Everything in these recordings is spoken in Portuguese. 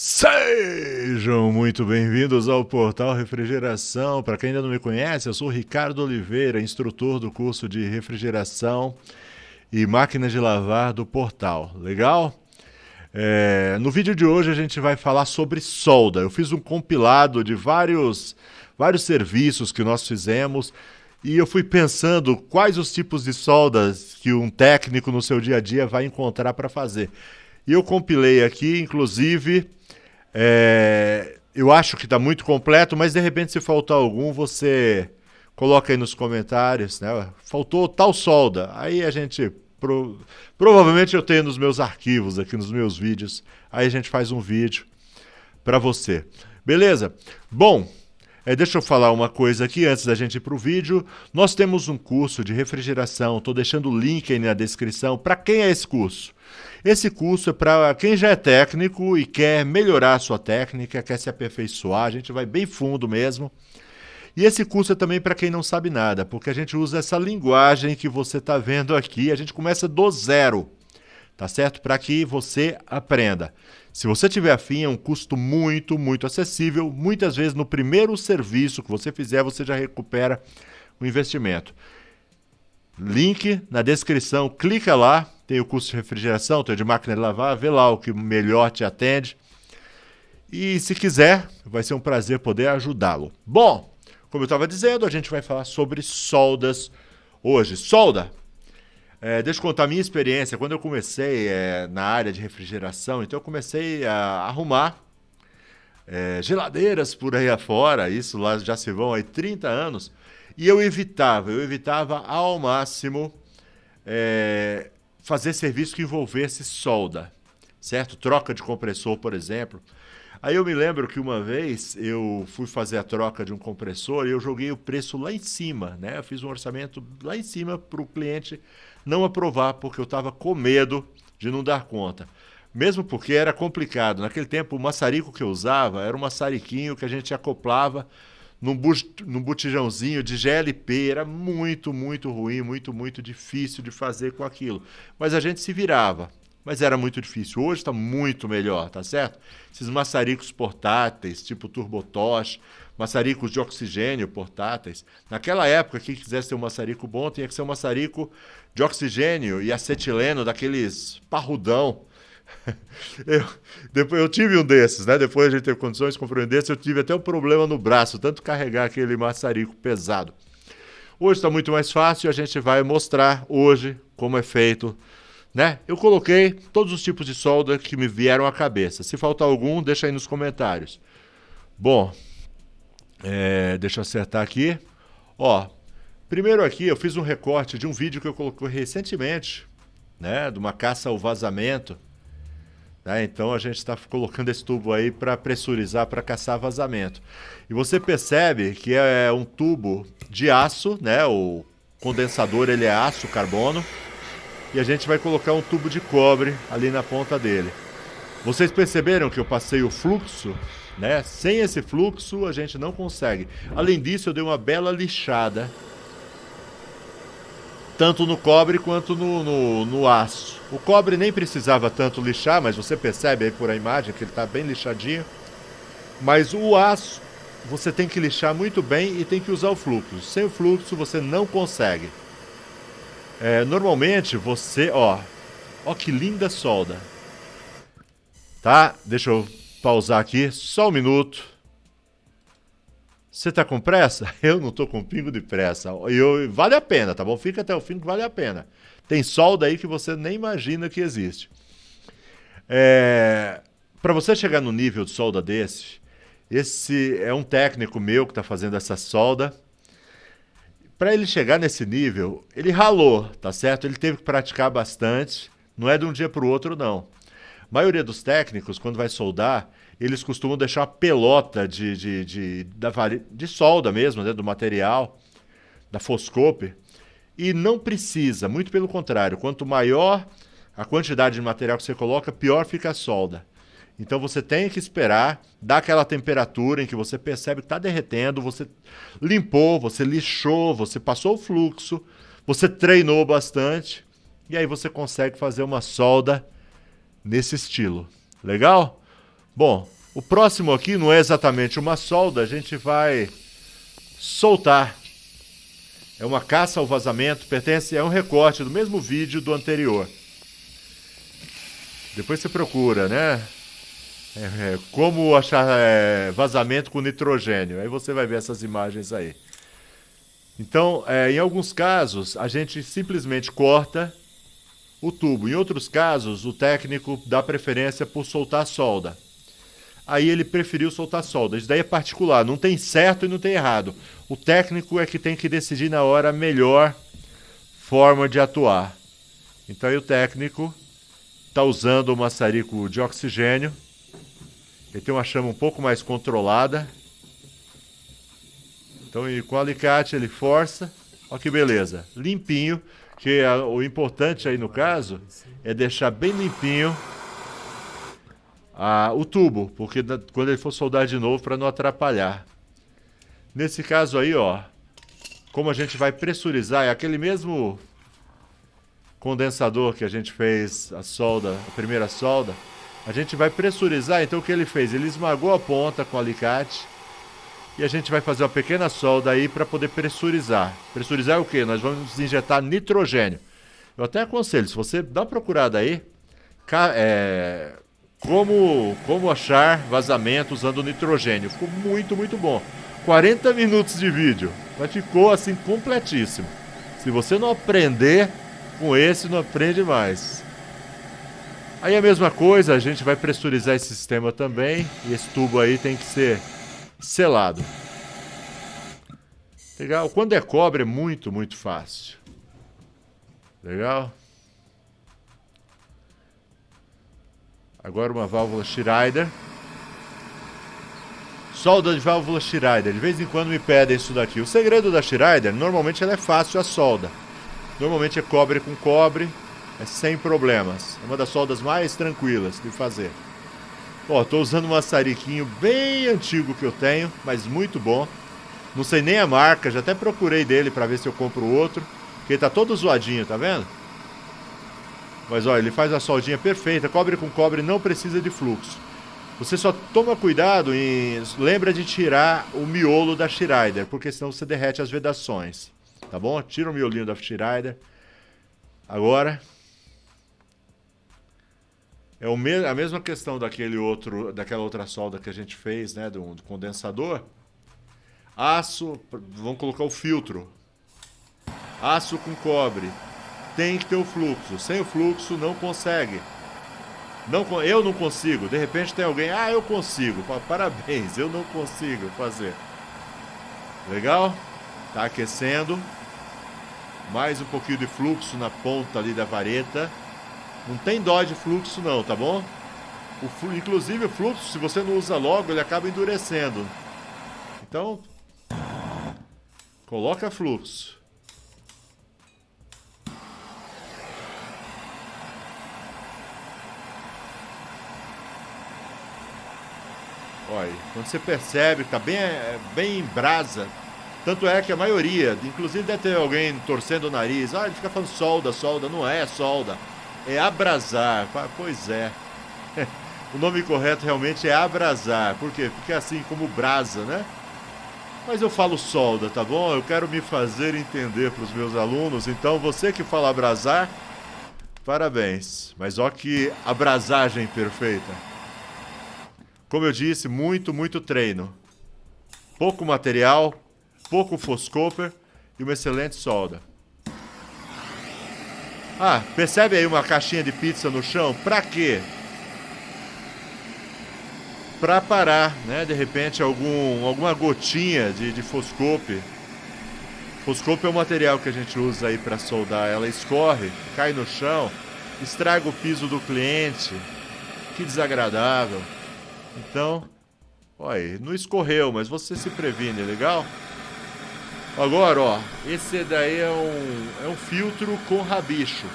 Sejam muito bem-vindos ao Portal Refrigeração. Para quem ainda não me conhece, eu sou o Ricardo Oliveira, instrutor do curso de refrigeração e máquinas de lavar do Portal. Legal? No vídeo de hoje a gente vai falar sobre solda. Eu fiz um compilado de vários serviços que nós fizemos e eu fui pensando quais os tipos de soldas que um técnico no seu dia a dia vai encontrar para fazer. E eu compilei aqui, inclusive, eu acho que está muito completo, mas de repente se faltar algum, você coloca aí nos comentários, né? Faltou tal solda. Aí a gente, provavelmente eu tenho nos meus arquivos aqui, nos meus vídeos, aí a gente faz um vídeo para você. Beleza? Bom, deixa eu falar uma coisa aqui antes da gente ir para o vídeo. Nós temos um curso de refrigeração, estou deixando o link aí na descrição. Para quem é esse curso? Esse curso é para quem já é técnico e quer melhorar a sua técnica, quer se aperfeiçoar, a gente vai bem fundo mesmo. E esse curso é também para quem não sabe nada, porque a gente usa essa linguagem que você está vendo aqui, a gente começa do zero, tá certo? Para que você aprenda. Se você tiver afim, é um custo muito, muito acessível. Muitas vezes no primeiro serviço que você fizer, você já recupera o investimento. Link na descrição, clica lá, tem o curso de refrigeração, tem o de máquina de lavar, vê lá o que melhor te atende. E se quiser, vai ser um prazer poder ajudá-lo. Bom, como eu estava dizendo, a gente vai falar sobre soldas hoje. Solda, deixa eu contar a minha experiência. Quando eu comecei na área de refrigeração, então eu comecei a arrumar geladeiras por aí afora, isso lá já se vão aí 30 anos, e eu evitava ao máximo fazer serviço que envolvesse solda, certo? Troca de compressor, por exemplo. Aí eu me lembro que uma vez eu fui fazer a troca de um compressor e eu joguei o preço lá em cima, né? Eu fiz um orçamento lá em cima para o cliente não aprovar, porque eu estava com medo de não dar conta. Mesmo porque era complicado. Naquele tempo, o maçarico que eu usava era um maçariquinho que a gente acoplava num botijãozinho de GLP. Era muito, muito ruim, muito, muito difícil de fazer com aquilo. Mas a gente se virava. Mas era muito difícil. Hoje está muito melhor, tá certo? Esses maçaricos portáteis, tipo Turbotosh, maçaricos de oxigênio portáteis. Naquela época, quem quisesse ter um maçarico bom, tinha que ser um maçarico de oxigênio e acetileno, daqueles parrudão. Eu tive um desses, né? Depois a gente teve condições de comprar um desses, eu tive até um problema no braço, tanto carregar aquele maçarico pesado. Hoje está muito mais fácil e a gente vai mostrar hoje como é feito, né? Eu coloquei todos os tipos de solda que me vieram à cabeça. Se faltar algum, deixa aí nos comentários. Bom, deixa eu acertar aqui. Ó, primeiro aqui eu fiz um recorte de um vídeo que eu coloquei recentemente, né? De uma caça ao vazamento. Então a gente está colocando esse tubo aí para pressurizar, para caçar vazamento. E você percebe que é um tubo de aço, né? O condensador ele é aço, carbono. E a gente vai colocar um tubo de cobre ali na ponta dele. Vocês perceberam que eu passei o fluxo, né? Sem esse fluxo a gente não consegue. Além disso, eu dei uma bela lixada, tanto no cobre quanto no aço. O cobre nem precisava tanto lixar, mas você percebe aí por a imagem que ele está bem lixadinho. Mas o aço você tem que lixar muito bem e tem que usar o fluxo. Sem o fluxo você não consegue. Normalmente você, ó que linda solda. Tá? Deixa eu pausar aqui, só um minuto. Você tá com pressa? Eu não tô com pingo de pressa. Vale a pena, tá bom? Fica até o fim que vale a pena. Tem solda aí que você nem imagina que existe. Para você chegar no nível de solda esse é um técnico meu que está fazendo essa solda. Para ele chegar nesse nível, ele ralou, tá certo? Ele teve que praticar bastante. Não é de um dia para o outro, não. A maioria dos técnicos, quando vai soldar, eles costumam deixar uma pelota de solda mesmo, né, do material, da Foscope. E não precisa, muito pelo contrário. Quanto maior a quantidade de material que você coloca, pior fica a solda. Então você tem que esperar, dar aquela temperatura em que você percebe que está derretendo, você limpou, você lixou, você passou o fluxo, você treinou bastante, e aí você consegue fazer uma solda nesse estilo. Legal? Bom, o próximo aqui não é exatamente uma solda, a gente vai soltar. É uma caça ao vazamento, é um recorte do mesmo vídeo do anterior. Depois você procura, né? Como achar vazamento com nitrogênio. Aí você vai ver essas imagens aí. Então, em alguns casos, a gente simplesmente corta o tubo. Em outros casos, o técnico dá preferência por soltar a solda. Aí ele preferiu soltar a solda. Isso daí é particular, não tem certo e não tem errado. O técnico é que tem que decidir na hora a melhor forma de atuar. Então aí o técnico está usando o maçarico de oxigênio. Ele tem uma chama um pouco mais controlada. Então com o alicate ele força. Olha que beleza, limpinho. Que o importante aí no caso é deixar bem limpinho o tubo, porque quando ele for soldar de novo para não atrapalhar. Nesse caso aí, ó, como a gente vai pressurizar, é aquele mesmo condensador que a gente fez a primeira solda, a gente vai pressurizar. Então o que ele fez? Ele esmagou a ponta com o alicate e a gente vai fazer uma pequena solda aí para poder pressurizar. Pressurizar é o quê? Nós vamos injetar nitrogênio. Eu até aconselho, se você dá uma procurada aí, como achar vazamento usando nitrogênio. Ficou muito, muito bom. 40 minutos de vídeo, mas ficou assim completíssimo. Se você não aprender com esse, não aprende mais. Aí a mesma coisa, a gente vai pressurizar esse sistema também. E esse tubo aí tem que ser selado. Legal? Quando é cobre é muito, muito fácil. Legal? Agora uma válvula Schrader. Solda de válvula Schrader. De vez em quando me pedem isso daqui. O segredo da Schrader, normalmente ela é fácil a solda. Normalmente é cobre com cobre. É sem problemas. É uma das soldas mais tranquilas de fazer. Ó, tô usando um maçariquinho bem antigo que eu tenho, mas muito bom. Não sei nem a marca, já até procurei dele para ver se eu compro outro. Porque ele tá todo zoadinho, tá vendo? Mas olha, ele faz a soldinha perfeita. Cobre com cobre não precisa de fluxo. Você só toma cuidado e lembra de tirar o miolo da Schrader, porque senão você derrete as vedações. Tá bom? Tira o miolinho da Schrader. Agora é a mesma questão daquela outra solda que a gente fez, né, do condensador. Aço, vamos colocar o filtro. Aço com cobre. Tem que ter o fluxo. Sem o fluxo não consegue. Eu não consigo. De repente tem alguém, eu consigo. Parabéns, eu não consigo fazer. Legal? Tá aquecendo. Mais um pouquinho de fluxo na ponta ali da vareta. Não tem dó de fluxo não, tá bom? Inclusive o fluxo, se você não usa logo, ele acaba endurecendo. Então, coloca fluxo. Olha, quando você percebe que tá bem em brasa, tanto é que a maioria, inclusive deve ter alguém torcendo o nariz, ele fica falando solda, solda, não é solda, é abrasar. Pois é, o nome correto realmente é abrasar, por quê? Porque é assim como brasa, né? Mas eu falo solda, tá bom? Eu quero me fazer entender para os meus alunos, então você que fala abrasar, parabéns, mas ó que abrasagem perfeita. Como eu disse, muito, muito treino. Pouco material, pouco Foscopper e uma excelente solda. Percebe aí uma caixinha de pizza no chão? Pra quê? Pra parar, né? De repente alguma gotinha de Foscopper. Foscopper é o material que a gente usa aí pra soldar. Ela escorre, cai no chão, estraga o piso do cliente. Que desagradável. Então, olha, não escorreu, mas você se previne, legal? Agora, ó, esse daí é um filtro com rabicho.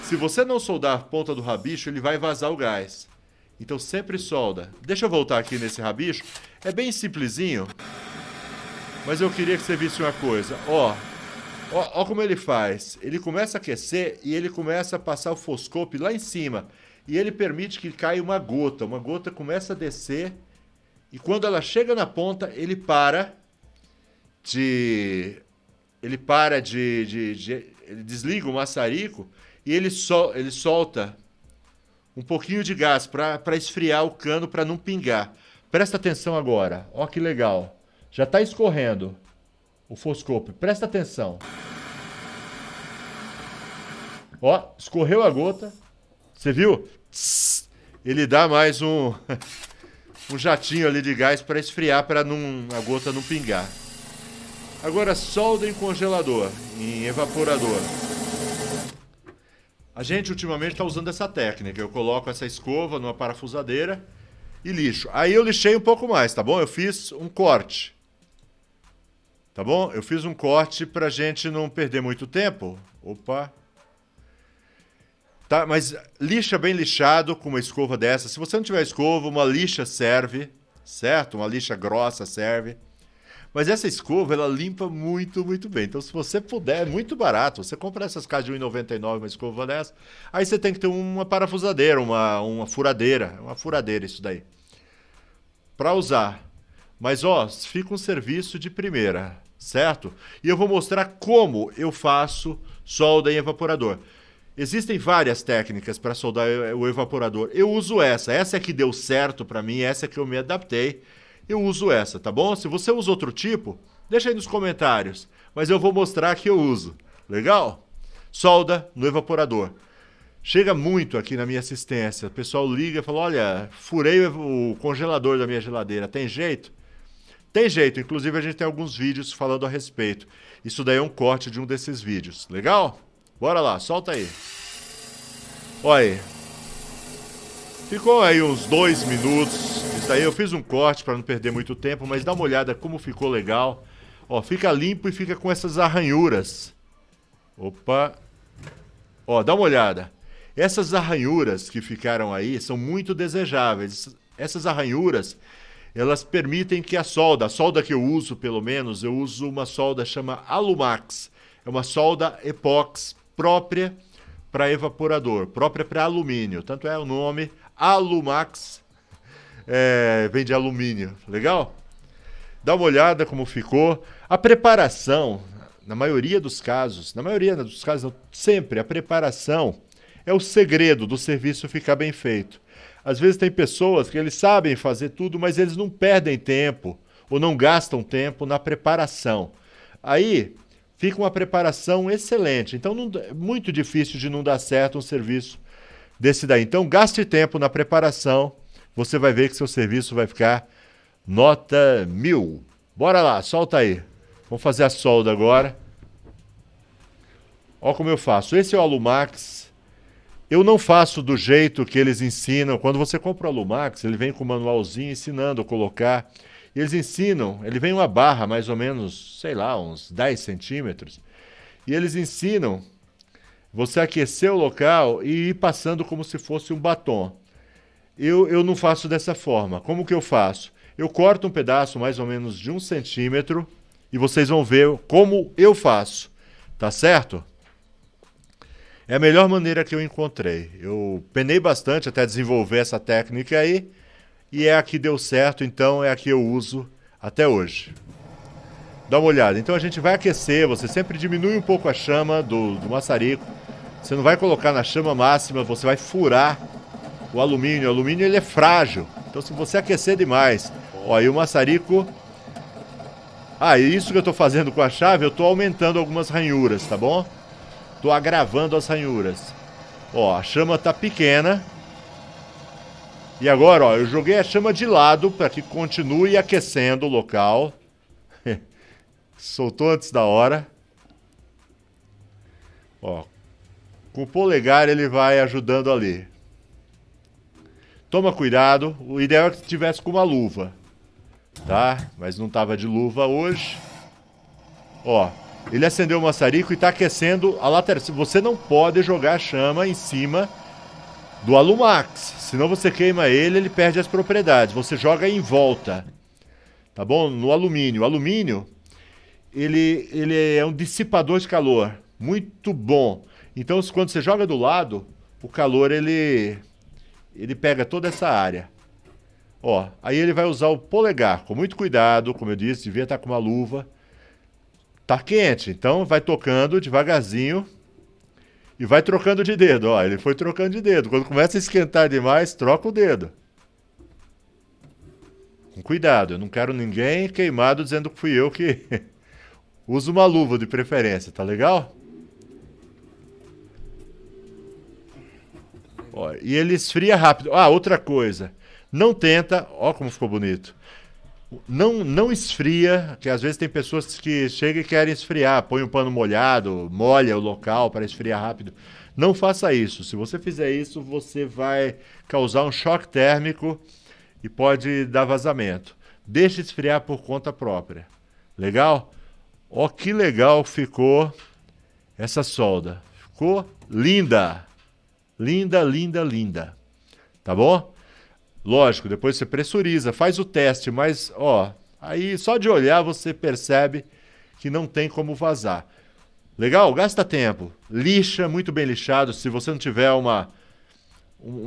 Se você não soldar a ponta do rabicho, ele vai vazar o gás. Então sempre solda. Deixa eu voltar aqui nesse rabicho. É bem simplesinho, mas eu queria que você visse uma coisa. Ó como ele faz. Ele começa a aquecer e ele começa a passar o Foscopper lá em cima. e ele permite que caia uma gota começa a descer, e quando ela chega na ponta, ele desliga o maçarico e ele solta um pouquinho de gás para esfriar o cano para não pingar. Presta atenção agora, ó que legal, já está escorrendo o foscope, presta atenção. Ó, escorreu a gota, você viu? Tss, ele dá mais um jatinho ali de gás para esfriar, para a gota não pingar. Agora solda em congelador, em evaporador. A gente ultimamente está usando essa técnica. Eu coloco essa escova numa parafusadeira e lixo. Aí eu lixei um pouco mais, tá bom? Eu fiz um corte. Tá bom? Eu fiz um corte pra gente não perder muito tempo. Opa. Tá, mas lixa bem lixado com uma escova dessa. Se você não tiver escova, uma lixa serve, certo? Uma lixa grossa serve. Mas essa escova, ela limpa muito, muito bem. Então, se você puder, é muito barato. Você compra essas caixas de R$1,99, uma escova dessa. Aí você tem que ter uma parafusadeira, uma furadeira. Uma furadeira isso daí. Para usar. Mas, ó, fica um serviço de primeira, certo? E eu vou mostrar como eu faço solda em evaporador. Existem várias técnicas para soldar o evaporador. Eu uso essa. Essa é que deu certo para mim, essa é que eu me adaptei. Eu uso essa, tá bom? Se você usa outro tipo, deixa aí nos comentários. Mas eu vou mostrar que eu uso. Legal? Solda no evaporador. Chega muito aqui na minha assistência. O pessoal liga e fala, olha, furei o congelador da minha geladeira. Tem jeito? Tem jeito. Inclusive a gente tem alguns vídeos falando a respeito. Isso daí é um corte de um desses vídeos. Legal? Bora lá, solta aí. Olha aí. Ficou aí uns 2 minutos. Isso aí eu fiz um corte para não perder muito tempo, mas dá uma olhada como ficou legal. Ó, fica limpo e fica com essas arranhuras. Opa. Ó, dá uma olhada. Essas arranhuras que ficaram aí são muito desejáveis. Essas arranhuras, elas permitem que a solda que eu uso, pelo menos, eu uso uma solda chama Alumax. É uma solda epóxi própria para evaporador, própria para alumínio. Tanto é o nome Alumax, vem de alumínio. Legal? Dá uma olhada como ficou. A preparação, na maioria dos casos, não, sempre, a preparação é o segredo do serviço ficar bem feito. Às vezes tem pessoas que eles sabem fazer tudo, mas eles não perdem tempo ou não gastam tempo na preparação. Aí fica uma preparação excelente. Então é muito difícil de não dar certo um serviço desse daí. Então gaste tempo na preparação, você vai ver que seu serviço vai ficar nota 1000. Bora lá, solta aí. Vamos fazer a solda agora. Olha como eu faço. Esse é o Alumax. Eu não faço do jeito que eles ensinam. Quando você compra o Alumax, ele vem com um manualzinho ensinando a colocar. Eles ensinam, ele vem uma barra mais ou menos, sei lá, uns 10 centímetros. E eles ensinam você aquecer o local e ir passando como se fosse um batom. Eu não faço dessa forma. Como que eu faço? Eu corto um pedaço mais ou menos de 1 centímetro e vocês vão ver como eu faço. Tá certo? É a melhor maneira que eu encontrei. Eu penei bastante até desenvolver essa técnica aí. E é a que deu certo, então é a que eu uso até hoje. Dá uma olhada. Então a gente vai aquecer, você sempre diminui um pouco a chama do maçarico. Você não vai colocar na chama máxima, você vai furar o alumínio. O alumínio ele é frágil, então se você aquecer demais... Ó, aí o maçarico... isso que eu estou fazendo com a chave, eu estou aumentando algumas ranhuras, tá bom? Estou agravando as ranhuras. Ó, a chama está pequena. E agora, ó, eu joguei a chama de lado para que continue aquecendo o local. Soltou antes da hora. Ó, com o polegar ele vai ajudando ali. Toma cuidado, o ideal é que tivesse com uma luva, tá? Mas não tava de luva hoje. Ó, ele acendeu o maçarico e está aquecendo a lateral. Você não pode jogar a chama em cima do Alumax, senão você queima ele, ele perde as propriedades. Você joga em volta, tá bom? No alumínio. O alumínio, ele é um dissipador de calor, muito bom. Então, quando você joga do lado, o calor, ele ele pega toda essa área. Ó, aí ele vai usar o polegar, com muito cuidado, como eu disse, devia estar com uma luva. Tá quente, então vai tocando devagarzinho e vai trocando de dedo. Ó, ele foi trocando de dedo. Quando começa a esquentar demais, troca o dedo. Com cuidado, eu não quero ninguém queimado dizendo que fui eu que uso uma luva de preferência, tá legal? Ó, e ele esfria rápido. Ah, outra coisa. Não tenta, ó como ficou bonito. Não esfria, que às vezes tem pessoas que chegam e querem esfriar, põe um pano molhado, molha o local para esfriar rápido. Não faça isso. Se você fizer isso, você vai causar um choque térmico e pode dar vazamento. Deixe esfriar por conta própria. Legal? Ó que legal ficou essa solda. Ficou linda. Linda, linda, linda. Tá bom? Lógico, depois você pressuriza, faz o teste, mas ó, aí só de olhar você percebe que não tem como vazar. Legal? Gasta tempo. Lixa, muito bem lixado. Se você não tiver uma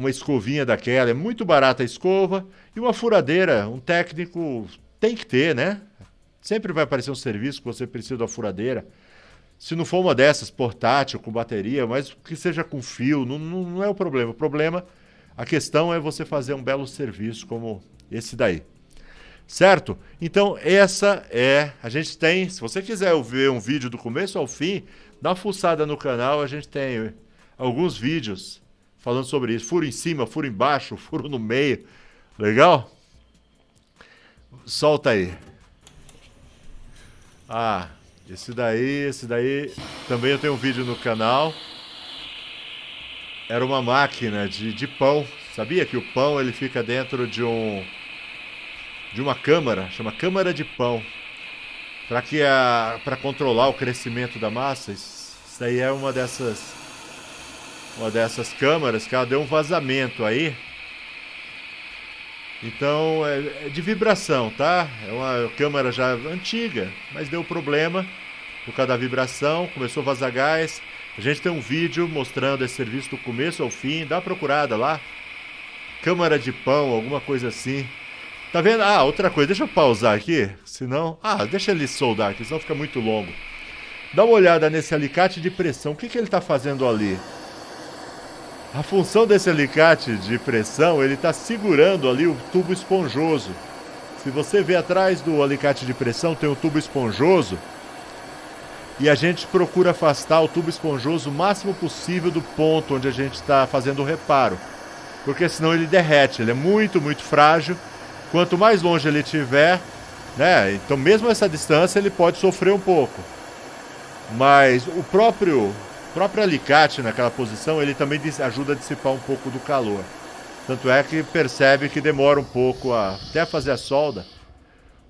escovinha daquela, é muito barata a escova. E uma furadeira, um técnico tem que ter, né? Sempre vai aparecer um serviço que você precisa da furadeira. Se não for uma dessas, portátil, com bateria, mas que seja com fio, não é o problema. O problema, a questão é você fazer um belo serviço como esse daí. Certo? Então, essa é... A gente tem... Se você quiser ver um vídeo do começo ao fim, dá uma fuçada no canal, a gente tem alguns vídeos falando sobre isso. Furo em cima, furo embaixo, furo no meio. Legal? Solta aí. Ah... esse daí também eu tenho um vídeo no canal. Era uma máquina de pão. Sabia que o pão ele fica dentro de uma câmara, chama câmara de pão. Para controlar o crescimento da massa. Isso aí é uma dessas câmaras que ela deu um vazamento aí. Então é de vibração, tá? É uma câmara já antiga, mas deu problema por causa da vibração, começou a vazar gás. A gente tem um vídeo mostrando esse serviço do começo ao fim, dá uma procurada lá. Câmara de pão, alguma coisa assim. Tá vendo? Ah, outra coisa, deixa eu pausar aqui, senão... Ah, deixa ele soldar aqui, senão fica muito longo. Dá uma olhada nesse alicate de pressão, o que ele tá fazendo ali? A função desse alicate de pressão, ele está segurando ali o tubo esponjoso. Se você ver atrás do alicate de pressão, tem um tubo esponjoso. E a gente procura afastar o tubo esponjoso o máximo possível do ponto onde a gente está fazendo o reparo. Porque senão ele derrete, ele é muito, muito frágil. Quanto mais longe ele estiver, né? Então mesmo essa distância ele pode sofrer um pouco. Mas o próprio alicate naquela posição, ele também ajuda a dissipar um pouco do calor. Tanto é que percebe que demora um pouco até fazer a solda.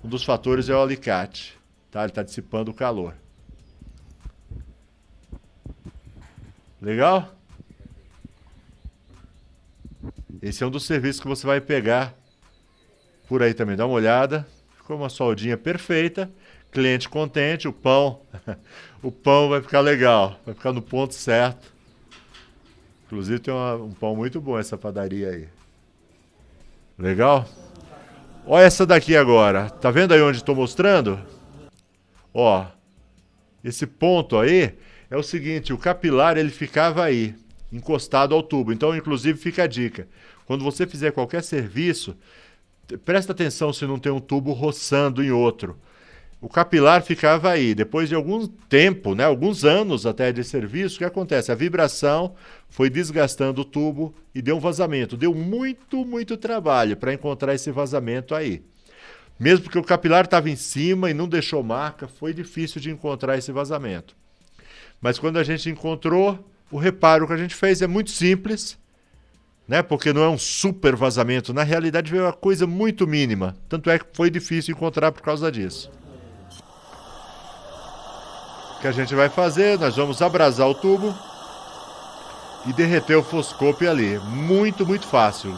Um dos fatores é o alicate, tá? Ele está dissipando o calor. Legal? Esse é um dos serviços que você vai pegar por aí também. Dá uma olhada. Ficou uma soldinha perfeita. Cliente contente, o pão vai ficar legal, vai ficar no ponto certo. Inclusive tem um pão muito bom essa padaria aí. Legal? Olha essa daqui agora, tá vendo aí onde estou mostrando? Ó, esse ponto aí é o seguinte, o capilar ele ficava aí, encostado ao tubo. Então inclusive fica a dica, quando você fizer qualquer serviço, presta atenção se não tem um tubo roçando em outro. O capilar ficava aí. Depois de algum tempo, né, alguns anos até de serviço, o que acontece? A vibração foi desgastando o tubo e deu um vazamento. Deu muito, muito trabalho para encontrar esse vazamento aí. Mesmo porque o capilar estava em cima e não deixou marca, foi difícil de encontrar esse vazamento. Mas quando a gente encontrou, o reparo que a gente fez é muito simples, né, porque não é um super vazamento. Na realidade veio uma coisa muito mínima. Tanto é que foi difícil encontrar por causa disso. O que a gente vai fazer, nós vamos abrasar o tubo e derreter o foscope ali. Muito, muito fácil.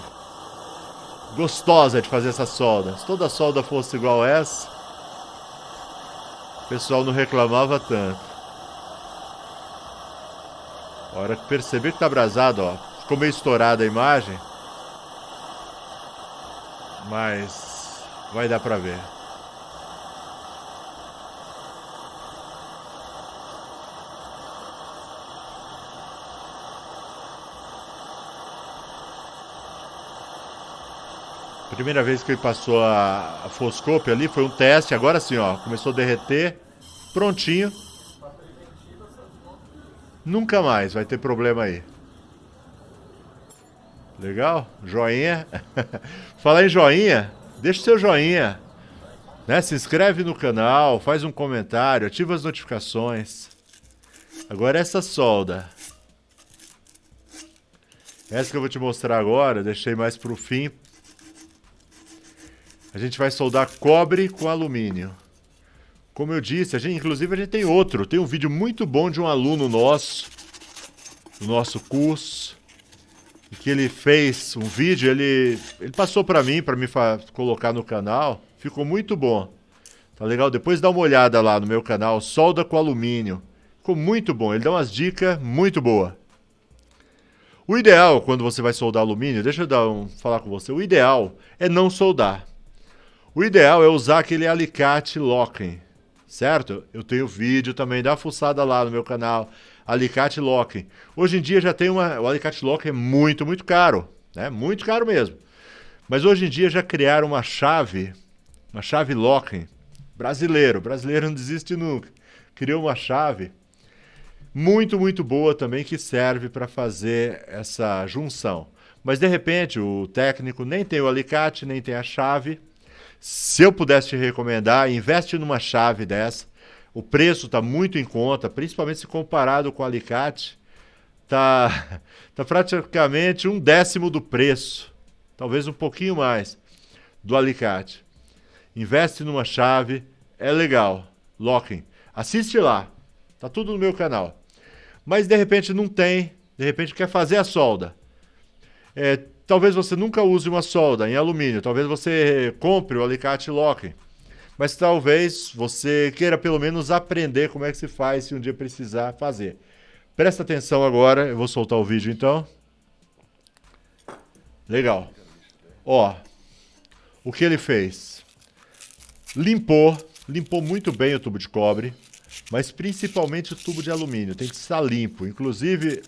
Gostosa de fazer essa solda. Se toda solda fosse igual essa, o pessoal não reclamava tanto. A hora que perceber que tá abrasado, ó, ficou meio estourada a imagem, mas vai dar pra ver. Primeira vez que ele passou a foscope ali, foi um teste, agora sim, ó, começou a derreter, prontinho. Nunca mais vai ter problema aí. Legal? Joinha. Falar em joinha, deixa o seu joinha, né? Se inscreve no canal, faz um comentário, ativa as notificações. Agora essa solda. Essa que eu vou te mostrar agora, deixei mais pro fim. A gente vai soldar cobre com alumínio. Como eu disse, inclusive a gente tem outro. Tem um vídeo muito bom de um aluno nosso, do nosso curso, que ele fez um vídeo, ele passou para mim colocar no canal. Ficou muito bom. Tá legal? Depois dá uma olhada lá no meu canal, solda com alumínio. Ficou muito bom, ele dá umas dicas muito boas. O ideal, quando você vai soldar alumínio, deixa eu falar com você, o ideal é não soldar. O ideal é usar aquele alicate locking, certo? Eu tenho vídeo também, dá uma fuçada lá no meu canal, alicate locking. Hoje em dia já tem o alicate locking é muito, muito caro, né? Muito caro mesmo. Mas hoje em dia já criaram uma chave locking, brasileiro não desiste nunca. Criou uma chave muito, muito boa também que serve para fazer essa junção. Mas de repente o técnico nem tem o alicate, nem tem a chave. Se eu pudesse te recomendar, investe numa chave dessa. O preço está muito em conta, principalmente se comparado com o alicate. Tá praticamente 1/10 do preço, talvez um pouquinho mais, do alicate. Investe numa chave, é legal. Locking. Assiste lá, tá tudo no meu canal. Mas de repente não tem, de repente quer fazer a solda. Talvez você nunca use uma solda em alumínio, talvez você compre o alicate locking, mas talvez você queira pelo menos aprender como é que se faz se um dia precisar fazer. Presta atenção agora, eu vou soltar o vídeo então. Legal. Ó, o que ele fez? Limpou muito bem o tubo de cobre, mas principalmente o tubo de alumínio, tem que estar limpo. Inclusive,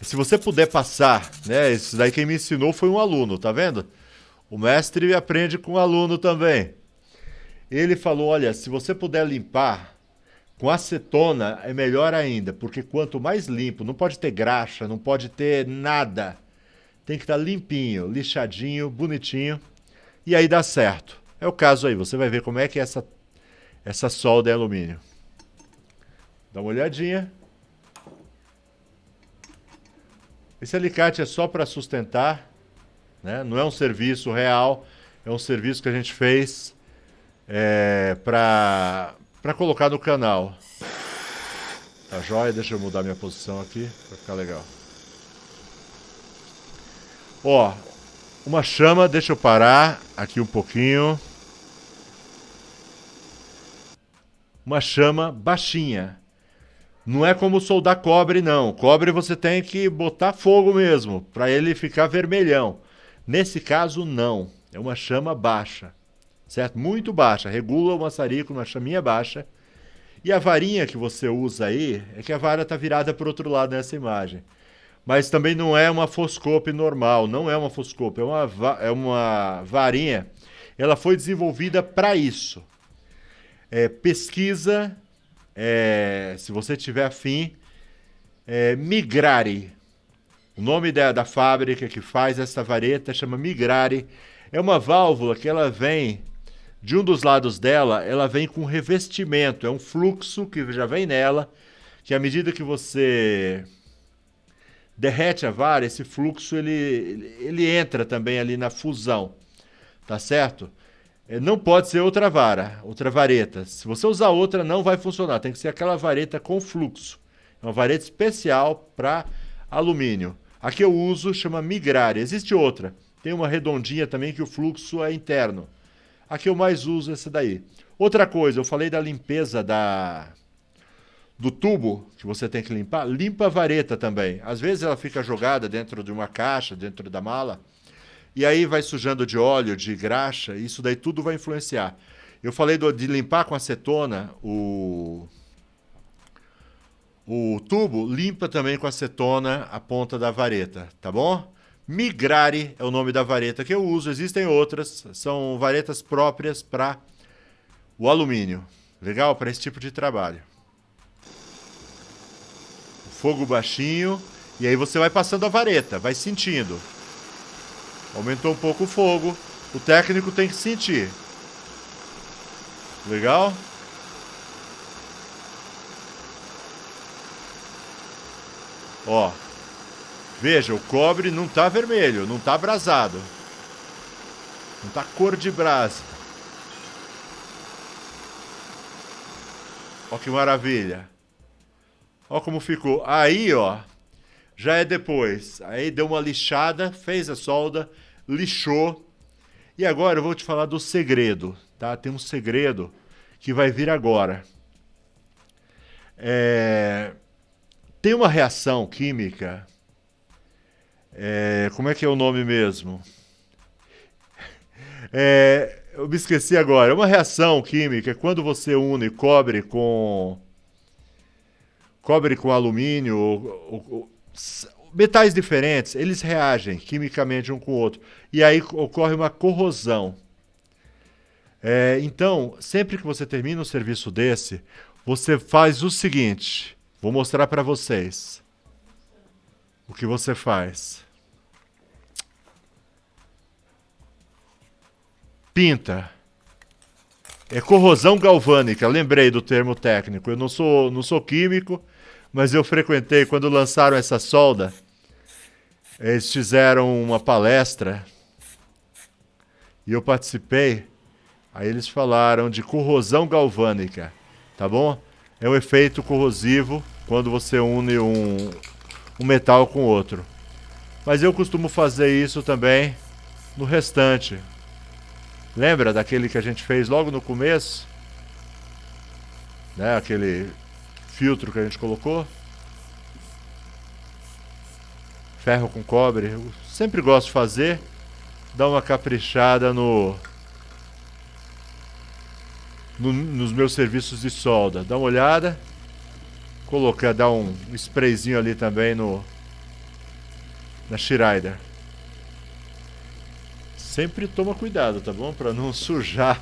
se você puder passar, né? Isso daí quem me ensinou foi um aluno, tá vendo? O mestre aprende com o aluno também. Ele falou, olha, se você puder limpar com acetona é melhor ainda, porque quanto mais limpo, não pode ter graxa, não pode ter nada. Tem que estar limpinho, lixadinho, bonitinho, e aí dá certo. É o caso aí, você vai ver como é que é essa solda em alumínio. Dá uma olhadinha. Esse alicate é só para sustentar, né? Não é um serviço real, é um serviço que a gente fez para colocar no canal. Tá joia? Deixa eu mudar minha posição aqui para ficar legal. Ó, uma chama, deixa eu parar aqui um pouquinho. Uma chama baixinha. Não é como soldar cobre, não. Cobre você tem que botar fogo mesmo, para ele ficar vermelhão. Nesse caso, não. É uma chama baixa, certo? Muito baixa. Regula o maçarico numa chaminha baixa. E a varinha que você usa aí, é que a vara está virada para o outro lado nessa imagem. Mas também não é uma foscope normal, não é uma foscope, é uma varinha. Ela foi desenvolvida para isso. Pesquisa... se você tiver afim, Migrari. O nome da fábrica que faz essa vareta chama Migrari. É uma válvula que ela vem, de um dos lados dela, ela vem com revestimento. É um fluxo que já vem nela, que à medida que você derrete a vara, esse fluxo ele entra também ali na fusão. Tá certo? Não pode ser outra vara, outra vareta. Se você usar outra, não vai funcionar. Tem que ser aquela vareta com fluxo. É uma vareta especial para alumínio. A que eu uso chama Migrari. Existe outra. Tem uma redondinha também que o fluxo é interno. A que eu mais uso é essa daí. Outra coisa, eu falei da limpeza do tubo que você tem que limpar. Limpa a vareta também. Às vezes ela fica jogada dentro de uma caixa, dentro da mala. e aí vai sujando de óleo, de graxa, isso daí tudo vai influenciar. Eu falei de limpar com acetona o tubo, limpa também com acetona a ponta da vareta, tá bom? Migrare é o nome da vareta que eu uso, existem outras, são varetas próprias para o alumínio. Legal? Para esse tipo de trabalho. Fogo baixinho, e aí você vai passando a vareta, vai sentindo. Aumentou um pouco o fogo, o técnico tem que sentir. Legal? Ó, veja, o cobre não tá vermelho, não tá abrasado. Não tá cor de brasa. Ó que maravilha. Ó como ficou. Aí, ó, já é depois. Aí deu uma lixada, fez a solda, lixou. E agora eu vou te falar do segredo, tá? Tem um segredo que vai vir agora. Tem uma reação química. Como é que é o nome mesmo? Eu me esqueci agora. É uma reação química quando você une cobre com alumínio, metais diferentes, eles reagem quimicamente um com o outro. E aí ocorre uma corrosão. Então, sempre que você termina um serviço desse, você faz o seguinte. Vou mostrar para vocês o que você faz. Pinta. É corrosão galvânica, lembrei do termo técnico. Eu não sou químico, mas eu frequentei, quando lançaram essa solda, eles fizeram uma palestra e eu participei. Aí eles falaram de corrosão galvânica, tá bom? É um efeito corrosivo quando você une um metal com outro. Mas eu costumo fazer isso também no restante. Lembra daquele que a gente fez logo no começo? Né? Aquele filtro que a gente colocou. Ferro com cobre. Eu sempre gosto de fazer. Dar uma caprichada nos meus serviços de solda. Dá uma olhada. Colocar, dar um sprayzinho ali também na Schneider. Sempre toma cuidado, tá bom? Pra não sujar.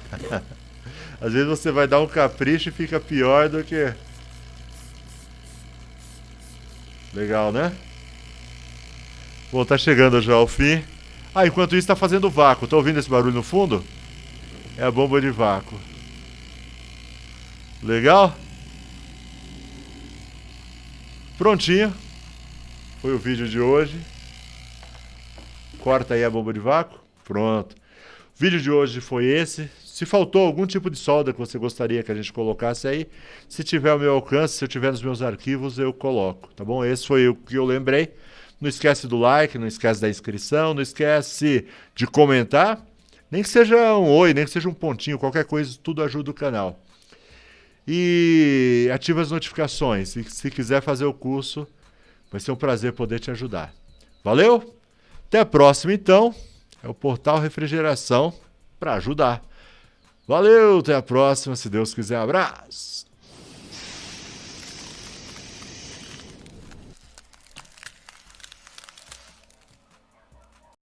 Às vezes você vai dar um capricho e fica pior do que... Legal, né? Bom, tá chegando já ao fim. Enquanto isso tá fazendo vácuo. Tá ouvindo esse barulho no fundo? É a bomba de vácuo. Legal? Prontinho. Foi o vídeo de hoje. Corta aí a bomba de vácuo. Pronto. O vídeo de hoje foi esse. Se faltou algum tipo de solda que você gostaria que a gente colocasse aí, se tiver ao meu alcance, se eu tiver nos meus arquivos, eu coloco, tá bom? Esse foi o que eu lembrei. Não esquece do like, não esquece da inscrição, não esquece de comentar. Nem que seja um oi, nem que seja um pontinho, qualquer coisa, tudo ajuda o canal. E ativa as notificações. E se quiser fazer o curso, vai ser um prazer poder te ajudar. Valeu? Até a próxima, então. É o Portal Refrigeração para ajudar. Valeu, até a próxima, se Deus quiser. Abraço!